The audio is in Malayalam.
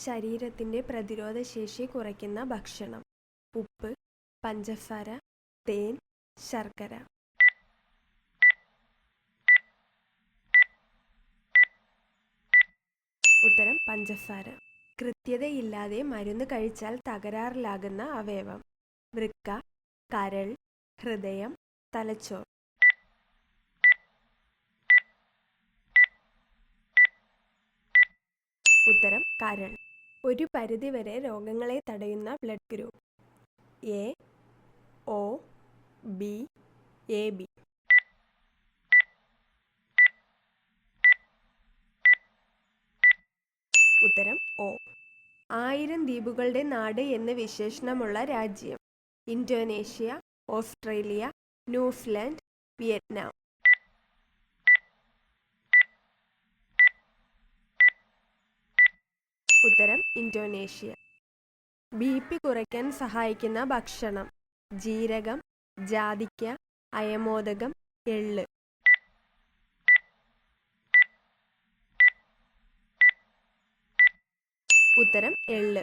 ശരീരത്തിൻ്റെ പ്രതിരോധശേഷി കുറയ്ക്കുന്ന ഭക്ഷണം. ഉപ്പ്, പഞ്ചസാര, തേൻ, ശർക്കര. ഉത്തരം പഞ്ചസാര. കൃത്യതയില്ലാതെ മരുന്ന് കഴിച്ചാൽ തകരാറിലാകുന്ന അവയവം. വൃക്ക, കരൾ, ഹൃദയം, തലച്ചോർ. ഉത്തരം കരൾ. ഒരു പരിധിവരെ രോഗങ്ങളെ തടയുന്ന blood group. A, O, B, A B. ഉത്തരം ഒ. 1000 ദ്വീപുകളുടെ നാട് എന്ന് വിശേഷണമുള്ള രാജ്യം. Indonesia, Australia, New Zealand, Vietnam. ഉത്തരം ഇന്തോനേഷ്യ. ബി.പി കുറയ്ക്കാൻ സഹായിക്കുന്ന ഭക്ഷണം. ജീരകം, ജാതിക്ക, അയമോദകം, എള്ള്. ഉത്തരം എള്ള്.